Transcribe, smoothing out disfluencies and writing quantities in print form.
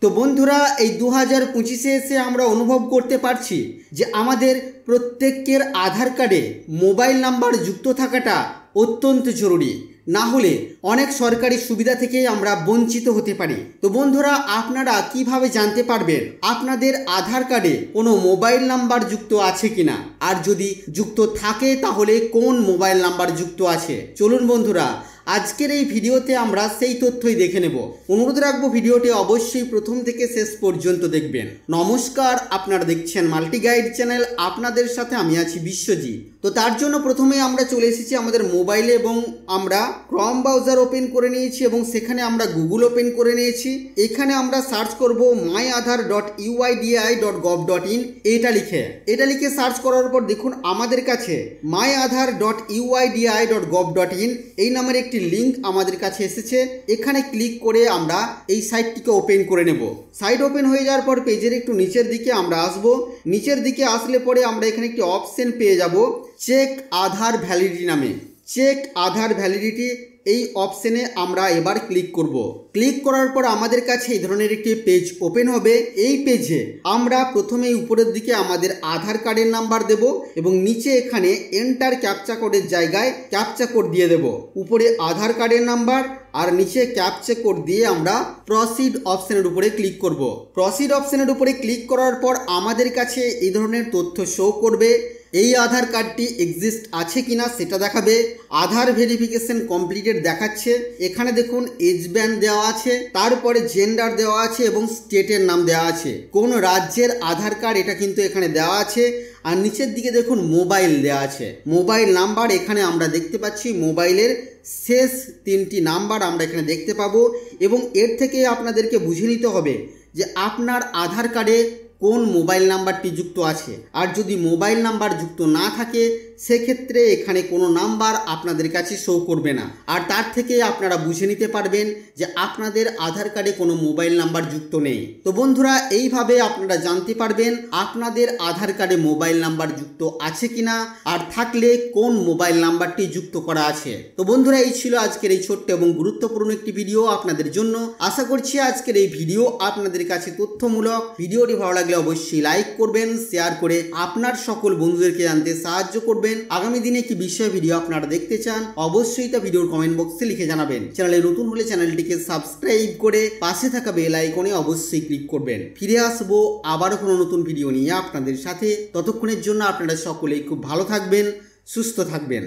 তো বন্ধুরা এই 2025-এ এসে আমরা অনুভব করতে পারছি যে আমাদের প্রত্যেকের আধার কার্ডে মোবাইল নাম্বার যুক্ত থাকাটা অত্যন্ত জরুরি। না হলে অনেক সরকারি সুবিধা থেকে আমরা বঞ্চিত হতে পারি। তো বন্ধুরা, আপনারা কিভাবে জানতে পারবেন আপনাদের আধার কার্ডে কোনো মোবাইল নাম্বার যুক্ত আছে কিনা, আর যদি যুক্ত থাকে তাহলে কোন মোবাইল নাম্বার যুক্ত আছে? চলুন বন্ধুরা, আজকের এই ভিডিওতে আমরা সেই তথ্যই দেখে নেব। অনুরোধ রাখবো ভিডিওটি অবশ্যই প্রথম থেকে শেষ পর্যন্ত দেখবেন। নমস্কার, আপনারা দেখছেন মাল্টি গাইড চ্যানেল, আপনাদের সাথে আমি আছি বিশ্বজিৎ। তো তার জন্য প্রথমেই আমরা চলে এসেছি আমাদের মোবাইলে এবং আমরা ক্রম ব্রাউজার ওপেন করে নিয়েছি এবং সেখানে আমরা গুগল ওপেন করে নিয়েছি। এখানে আমরা সার্চ করব myaadhar.uidi.gov.in এটা লিখে সার্চ করার পর দেখুন আমাদের কাছে myaadhar.uidi.gov.in এই নামের একটি লিঙ্ক আমাদের কাছে এসেছে। এখানে ক্লিক করে আমরা এই সাইটটিকে ওপেন করে নেব। সাইট ওপেন হয়ে যাওয়ার পর পেজের একটু নিচের দিকে আমরা আসব। নিচের দিকে আসলে পরে আমরা এখানে একটি অপশন পেয়ে যাব চেক আধার ভ্যালিডিটি নামে। চেক আধার ভ্যালিডিটি এই অপশনে আমরা এবার ক্লিক করব। ক্লিক করার পর আমাদের কাছে এই ধরনের একটি পেজ ওপেন হবে। এই পেজে আমরা প্রথমেই উপরের দিকে আমাদের আধার কার্ডের নাম্বার দেব এবং নিচে এখানে এন্টার ক্যাপচা কোডের জায়গায় ক্যাপচা কোড দিয়ে দেব। উপরে আধার কার্ডের নাম্বার আর নিচে ক্যাপচা কোড দিয়ে আমরা প্রসিড অপশনের উপরে ক্লিক করব। প্রসিড অপশনের উপরে ক্লিক করার পর আমাদের কাছে এই ধরনের তথ্য শো করবে। এই আধার কার্ডটি এক্সিস্ট আছে কিনা সেটা দেখাবে। আধার ভেরিফিকেশন কমপ্লিটেড দেখাচ্ছে। এখানে দেখুন এজ ব্যান্ড দেওয়া আছে, তারপরে জেন্ডার দেওয়া আছে এবং স্টেটের নাম দেওয়া আছে। কোন রাজ্যের আধার কার্ড এটা কিন্তু এখানে দেওয়া আছে। আর নিচের দিকে দেখুন মোবাইল দেওয়া আছে, মোবাইল নাম্বার এখানে আমরা দেখতে পাচ্ছি। মোবাইলের শেষ 3টি নাম্বার আমরা এখানে দেখতে পাবো এবং এর থেকে আপনাদেরকে বুঝে নিতে হবে যে আপনার আধার কার্ডে কোন মোবাইল নাম্বারটি যুক্ত আছে। আর যদি মোবাইল নাম্বার যুক্ত না থাকে সেক্ষেত্রে এখানে কোনো নাম্বার আপনাদের কাছে শো করবে না। আর তার থেকে আপনারা বুঝে নিতে পারবেন যে আপনাদের আধার কার্ডে কোনো মোবাইল নাম্বার যুক্ত নেই। তো বন্ধুরা, এইভাবে আপনারা জানতে পারবেন আপনাদের আধার কার্ডে মোবাইল নাম্বার যুক্ত আছে কিনা, আর থাকলে কোন মোবাইল নাম্বারটি যুক্ত করা আছে। তো বন্ধুরা, এই ছিল আজকের এই ছোট্ট এবং গুরুত্বপূর্ণ একটি ভিডিও আপনাদের জন্য। আশা করছি আজকের এই ভিডিও আপনাদের কাছে তথ্যমূলক। ভিডিওটি ভালো লাগলে অবশ্যই লাইক করবেন, শেয়ার করে আপনার সকল বন্ধুদেরকে জানতে সাহায্য করবেন। আগামী দিনে কি বিষয় ভিডিও আপনারা দেখতে চান অবশ্যই তা ভিডিওর কমেন্ট বক্সে লিখে জানাবেন। চ্যানেলে নতুন হলে চ্যানেলটিকে সাবস্ক্রাইব করে পাশে থাকা বেল আইকনে অবশ্যই ক্লিক করবেন। ফিরে আসবো আবারও কোনো নতুন ভিডিও নিয়ে আপনাদের সাথে। ততক্ষণের জন্য আপনারা সকলেই খুব ভালো থাকবেন, সুস্থ থাকবেন।